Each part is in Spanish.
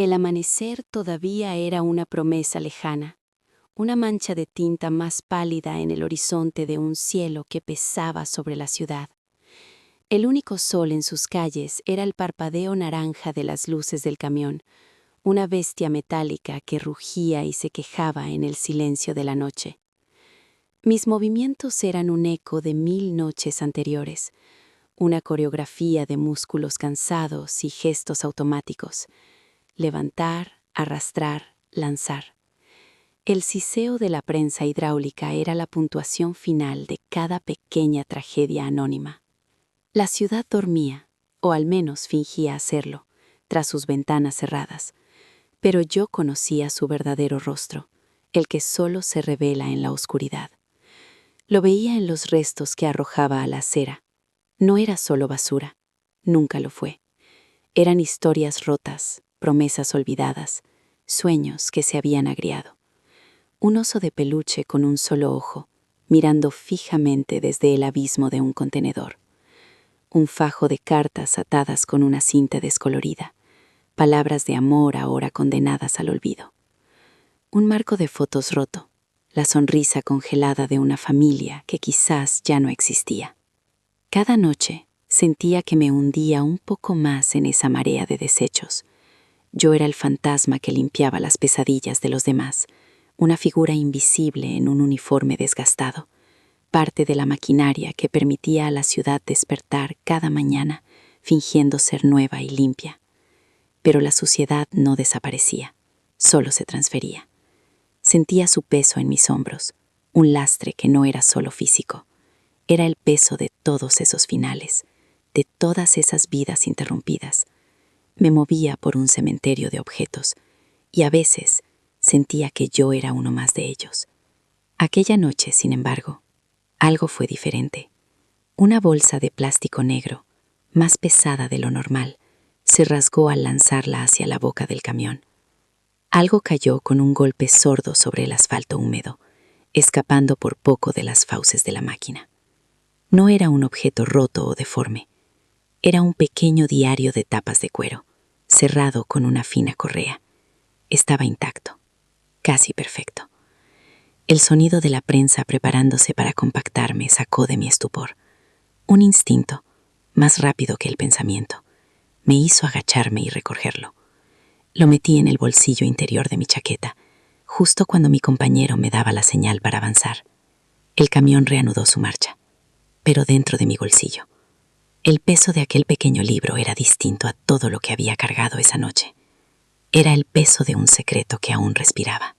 El amanecer todavía era una promesa lejana, una mancha de tinta más pálida en el horizonte de un cielo que pesaba sobre la ciudad. El único sol en sus calles era el parpadeo naranja de las luces del camión, una bestia metálica que rugía y se quejaba en el silencio de la noche. Mis movimientos eran un eco de 1000 noches anteriores, una coreografía de músculos cansados y gestos automáticos. Levantar, arrastrar, lanzar. El siseo de la prensa hidráulica era la puntuación final de cada pequeña tragedia anónima. La ciudad dormía, o al menos fingía hacerlo, tras sus ventanas cerradas, pero yo conocía su verdadero rostro, el que solo se revela en la oscuridad. Lo veía en los restos que arrojaba a la acera. No era solo basura, nunca lo fue. Eran historias rotas, promesas olvidadas, sueños que se habían agriado. Un oso de peluche con un solo ojo, mirando fijamente desde el abismo de un contenedor. Un fajo de cartas atadas con una cinta descolorida, palabras de amor ahora condenadas al olvido. Un marco de fotos roto, la sonrisa congelada de una familia que quizás ya no existía. Cada noche sentía que me hundía un poco más en esa marea de desechos. Yo era el fantasma que limpiaba las pesadillas de los demás, una figura invisible en un uniforme desgastado, parte de la maquinaria que permitía a la ciudad despertar cada mañana, fingiendo ser nueva y limpia. Pero la suciedad no desaparecía, solo se transfería. Sentía su peso en mis hombros, un lastre que no era solo físico. Era el peso de todos esos finales, de todas esas vidas interrumpidas. Me movía por un cementerio de objetos, y a veces sentía que yo era uno más de ellos. Aquella noche, sin embargo, algo fue diferente. Una bolsa de plástico negro, más pesada de lo normal, se rasgó al lanzarla hacia la boca del camión. Algo cayó con un golpe sordo sobre el asfalto húmedo, escapando por poco de las fauces de la máquina. No era un objeto roto o deforme. Era un pequeño diario de tapas de cuero, cerrado con una fina correa. Estaba intacto, casi perfecto. El sonido de la prensa preparándose para compactarme sacó de mi estupor. Un instinto, más rápido que el pensamiento, me hizo agacharme y recogerlo. Lo metí en el bolsillo interior de mi chaqueta, justo cuando mi compañero me daba la señal para avanzar. El camión reanudó su marcha, pero dentro de mi bolsillo. El peso de aquel pequeño libro era distinto a todo lo que había cargado esa noche. Era el peso de un secreto que aún respiraba.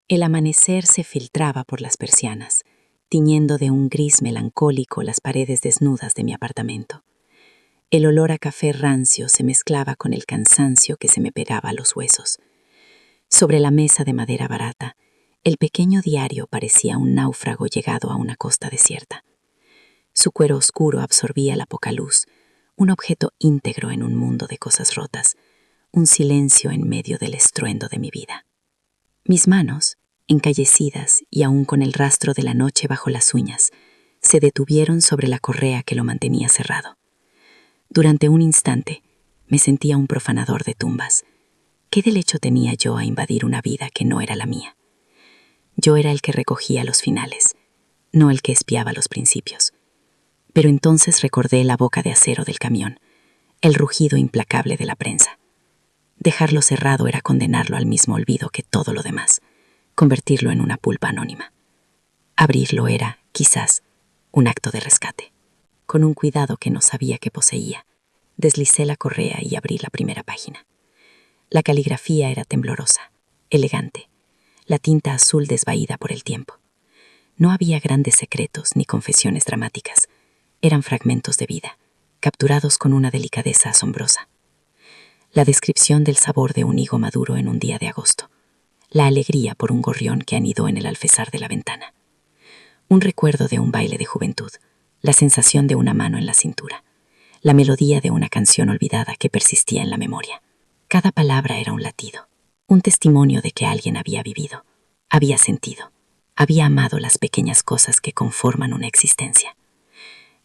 El amanecer se filtraba por las persianas, tiñendo de un gris melancólico las paredes desnudas de mi apartamento. El olor a café rancio se mezclaba con el cansancio que se me pegaba a los huesos. Sobre la mesa de madera barata, el pequeño diario parecía un náufrago llegado a una costa desierta. Su cuero oscuro absorbía la poca luz, un objeto íntegro en un mundo de cosas rotas, un silencio en medio del estruendo de mi vida. Mis manos, encallecidas y aún con el rastro de la noche bajo las uñas, se detuvieron sobre la correa que lo mantenía cerrado. Durante un instante, me sentía un profanador de tumbas. ¿Qué derecho tenía yo a invadir una vida que no era la mía? Yo era el que recogía los finales, no el que espiaba los principios. Pero entonces recordé la boca de acero del camión, el rugido implacable de la prensa. Dejarlo cerrado era condenarlo al mismo olvido que todo lo demás, convertirlo en una pulpa anónima. Abrirlo era, quizás, un acto de rescate. Con un cuidado que no sabía que poseía, deslicé la correa y abrí la primera página. La caligrafía era temblorosa, elegante, la tinta azul desvaída por el tiempo. No había grandes secretos ni confesiones dramáticas. Eran fragmentos de vida, capturados con una delicadeza asombrosa. La descripción del sabor de un higo maduro en un día de agosto. La alegría por un gorrión que anidó en el alféizar de la ventana. Un recuerdo de un baile de juventud, la sensación de una mano en la cintura, la melodía de una canción olvidada que persistía en la memoria. Cada palabra era un latido, un testimonio de que alguien había vivido, había sentido, había amado las pequeñas cosas que conforman una existencia.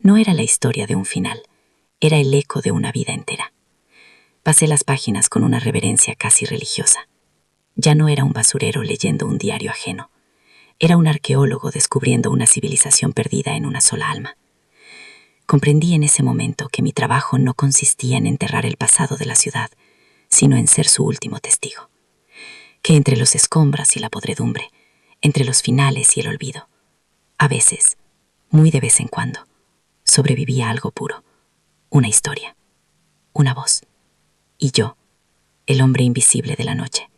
No era la historia de un final, era el eco de una vida entera. Pasé las páginas con una reverencia casi religiosa. Ya no era un basurero leyendo un diario ajeno. Era un arqueólogo descubriendo una civilización perdida en una sola alma. Comprendí en ese momento que mi trabajo no consistía en enterrar el pasado de la ciudad, sino en ser su último testigo. Que entre los escombros y la podredumbre, entre los finales y el olvido, a veces, muy de vez en cuando, sobrevivía algo puro, una historia, una voz. Y yo, el hombre invisible de la noche,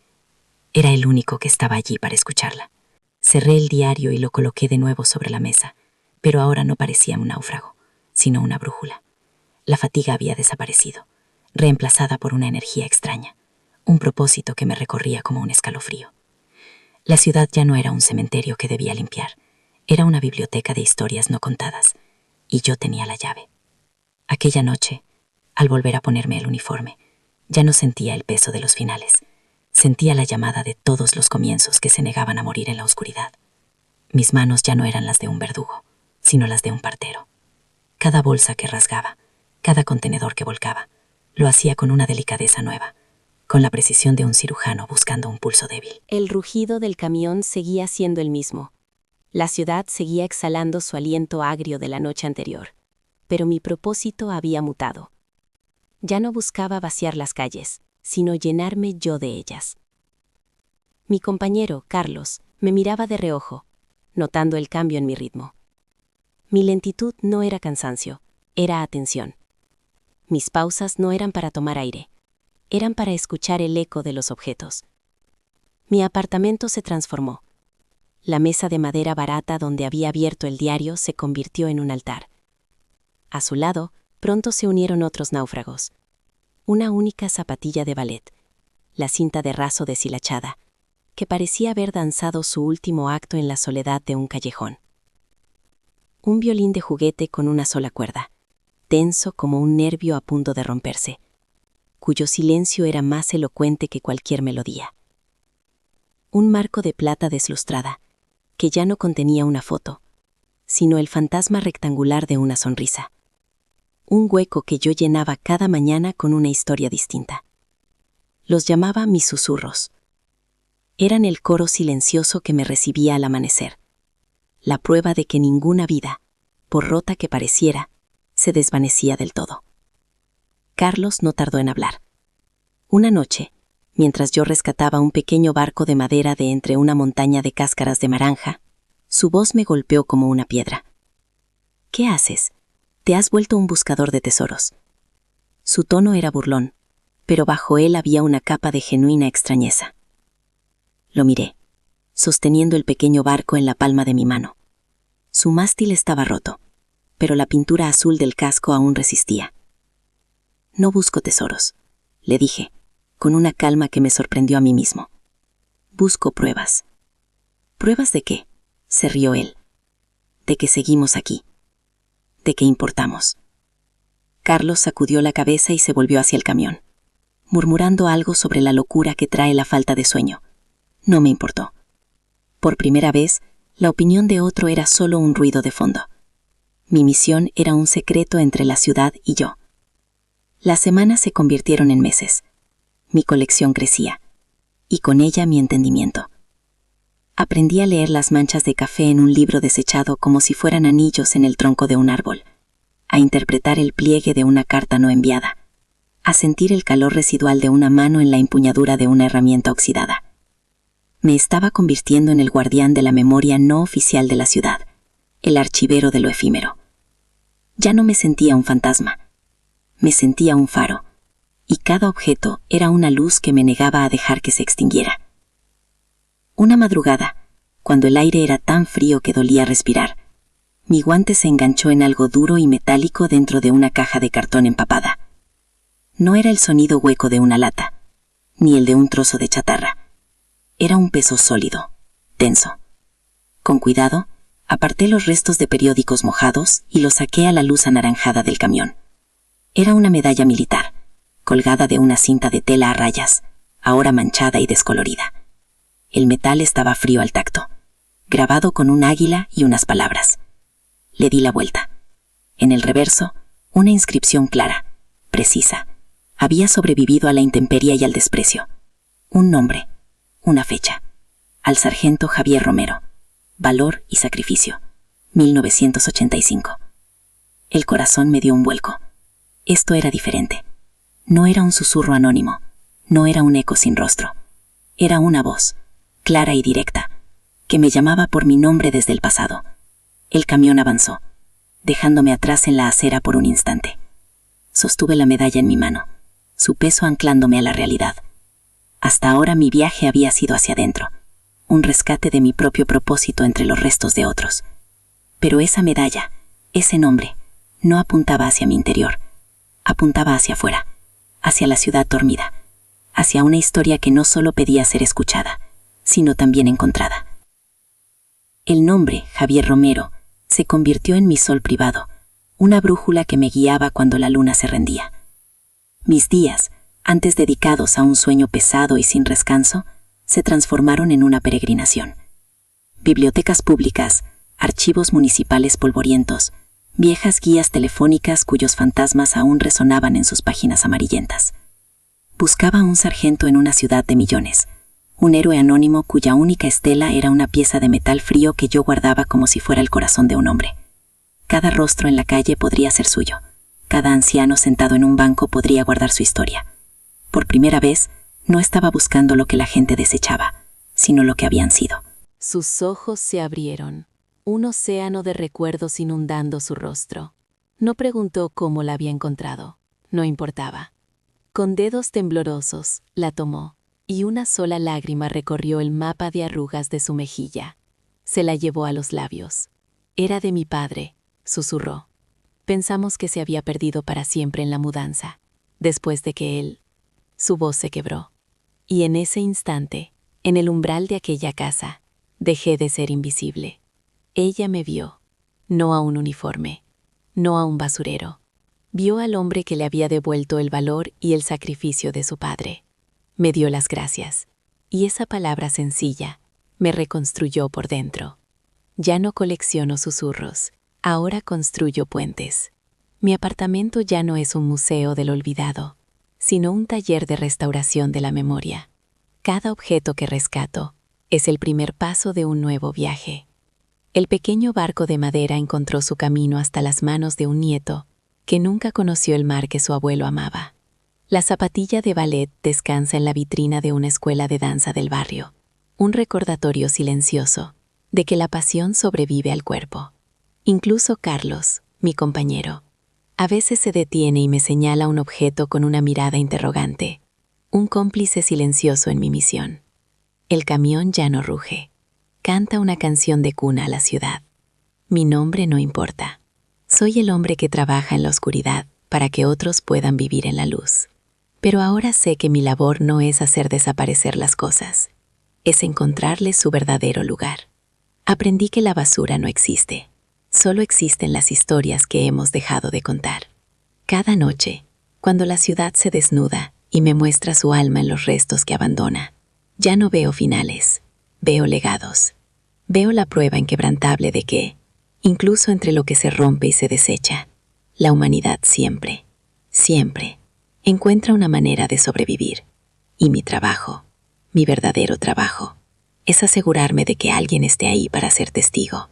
era el único que estaba allí para escucharla. Cerré el diario y lo coloqué de nuevo sobre la mesa, pero ahora no parecía un náufrago, sino una brújula. La fatiga había desaparecido, reemplazada por una energía extraña, un propósito que me recorría como un escalofrío. La ciudad ya no era un cementerio que debía limpiar, era una biblioteca de historias no contadas, y yo tenía la llave. Aquella noche, al volver a ponerme el uniforme, ya no sentía el peso de los finales. Sentía la llamada de todos los comienzos que se negaban a morir en la oscuridad. Mis manos ya no eran las de un verdugo, sino las de un partero. Cada bolsa que rasgaba, cada contenedor que volcaba, lo hacía con una delicadeza nueva, con la precisión de un cirujano buscando un pulso débil. El rugido del camión seguía siendo el mismo. La ciudad seguía exhalando su aliento agrio de la noche anterior, pero mi propósito había mutado. Ya no buscaba vaciar las calles, sino llenarme yo de ellas. Mi compañero, Carlos, me miraba de reojo, notando el cambio en mi ritmo. Mi lentitud no era cansancio, era atención. Mis pausas no eran para tomar aire, eran para escuchar el eco de los objetos. Mi apartamento se transformó. La mesa de madera barata donde había abierto el diario se convirtió en un altar. A su lado, pronto se unieron otros náufragos. Una única zapatilla de ballet, la cinta de raso deshilachada, que parecía haber danzado su último acto en la soledad de un callejón. Un violín de juguete con una sola cuerda, tenso como un nervio a punto de romperse, cuyo silencio era más elocuente que cualquier melodía. Un marco de plata deslustrada, que ya no contenía una foto, sino el fantasma rectangular de una sonrisa. Un hueco que yo llenaba cada mañana con una historia distinta. Los llamaba mis susurros. Eran el coro silencioso que me recibía al amanecer, la prueba de que ninguna vida, por rota que pareciera, se desvanecía del todo. Carlos no tardó en hablar. Una noche, mientras yo rescataba un pequeño barco de madera de entre una montaña de cáscaras de naranja, su voz me golpeó como una piedra. ¿Qué haces? Te has vuelto un buscador de tesoros. Su tono era burlón, pero bajo él había una capa de genuina extrañeza. Lo miré, sosteniendo el pequeño barco en la palma de mi mano. Su mástil estaba roto, pero la pintura azul del casco aún resistía. No busco tesoros, le dije, con una calma que me sorprendió a mí mismo. Busco pruebas. ¿Pruebas de qué? Se rió él. De que seguimos aquí. De que importamos. Carlos sacudió la cabeza y se volvió hacia el camión, murmurando algo sobre la locura que trae la falta de sueño. No me importó. Por primera vez, la opinión de otro era solo un ruido de fondo. Mi misión era un secreto entre la ciudad y yo. Las semanas se convirtieron en meses. Mi colección crecía, y con ella mi entendimiento. Aprendí a leer las manchas de café en un libro desechado como si fueran anillos en el tronco de un árbol, a interpretar el pliegue de una carta no enviada, a sentir el calor residual de una mano en la empuñadura de una herramienta oxidada. Me estaba convirtiendo en el guardián de la memoria no oficial de la ciudad, el archivero de lo efímero. Ya no me sentía un fantasma, me sentía un faro, y cada objeto era una luz que me negaba a dejar que se extinguiera. Una madrugada, cuando el aire era tan frío que dolía respirar, mi guante se enganchó en algo duro y metálico dentro de una caja de cartón empapada. No era el sonido hueco de una lata, ni el de un trozo de chatarra. Era un peso sólido, denso. Con cuidado, aparté los restos de periódicos mojados y los saqué a la luz anaranjada del camión. Era una medalla militar, colgada de una cinta de tela a rayas, ahora manchada y descolorida. El metal estaba frío al tacto, grabado con un águila y unas palabras. Le di la vuelta. En el reverso, una inscripción clara, precisa, Había sobrevivido a la intemperie y al desprecio. Un nombre, una fecha. Al sargento Javier Romero. Valor y sacrificio. 1985. El corazón me dio un vuelco. Esto era diferente. No era un susurro anónimo. No era un eco sin rostro. Era una voz, clara y directa, que me llamaba por mi nombre desde el pasado. El camión avanzó, dejándome atrás en la acera por un instante. Sostuve la medalla en mi mano, su peso anclándome a la realidad. Hasta ahora mi viaje había sido hacia adentro, un rescate de mi propio propósito entre los restos de otros. Pero esa medalla, ese nombre, no apuntaba hacia mi interior, apuntaba hacia afuera, hacia la ciudad dormida, hacia una historia que no solo pedía ser escuchada, sino también encontrada. El nombre, Javier Romero, se convirtió en mi sol privado, una brújula que me guiaba cuando la luna se rendía. Mis días, antes dedicados a un sueño pesado y sin descanso, se transformaron en una peregrinación. Bibliotecas públicas, archivos municipales polvorientos, viejas guías telefónicas cuyos fantasmas aún resonaban en sus páginas amarillentas. Buscaba a un sargento en una ciudad de millones, un héroe anónimo cuya única estela era una pieza de metal frío que yo guardaba como si fuera el corazón de un hombre. Cada rostro en la calle podría ser suyo. Cada anciano sentado en un banco podría guardar su historia. Por primera vez, no estaba buscando lo que la gente desechaba, sino lo que habían sido. Sus ojos se abrieron, un océano de recuerdos inundando su rostro. No preguntó cómo la había encontrado, no importaba. Con dedos temblorosos, la tomó, y una sola lágrima recorrió el mapa de arrugas de su mejilla. Se la llevó a los labios. «Era de mi padre», susurró. Pensamos que se había perdido para siempre en la mudanza, después de que él... Su voz se quebró. Y en ese instante, en el umbral de aquella casa, dejé de ser invisible. Ella me vio, no a un uniforme, no a un basurero. Vio al hombre que le había devuelto el valor y el sacrificio de su padre. Me dio las gracias, y esa palabra sencilla me reconstruyó por dentro. Ya no colecciono susurros, ahora construyo puentes. Mi apartamento ya no es un museo del olvidado, sino un taller de restauración de la memoria. Cada objeto que rescato es el primer paso de un nuevo viaje. El pequeño barco de madera encontró su camino hasta las manos de un nieto que nunca conoció el mar que su abuelo amaba. La zapatilla de ballet descansa en la vitrina de una escuela de danza del barrio, un recordatorio silencioso de que la pasión sobrevive al cuerpo. Incluso Carlos, mi compañero, a veces se detiene y me señala un objeto con una mirada interrogante, un cómplice silencioso en mi misión. El camión ya no ruge, canta una canción de cuna a la ciudad. Mi nombre no importa. Soy el hombre que trabaja en la oscuridad para que otros puedan vivir en la luz. Pero ahora sé que mi labor no es hacer desaparecer las cosas, es encontrarles su verdadero lugar. Aprendí que la basura no existe, solo existen las historias que hemos dejado de contar. Cada noche, cuando la ciudad se desnuda y me muestra su alma en los restos que abandona, ya no veo finales, veo legados. Veo la prueba inquebrantable de que, incluso entre lo que se rompe y se desecha, la humanidad siempre, siempre, encuentra una manera de sobrevivir. Y mi trabajo, mi verdadero trabajo, es asegurarme de que alguien esté ahí para ser testigo.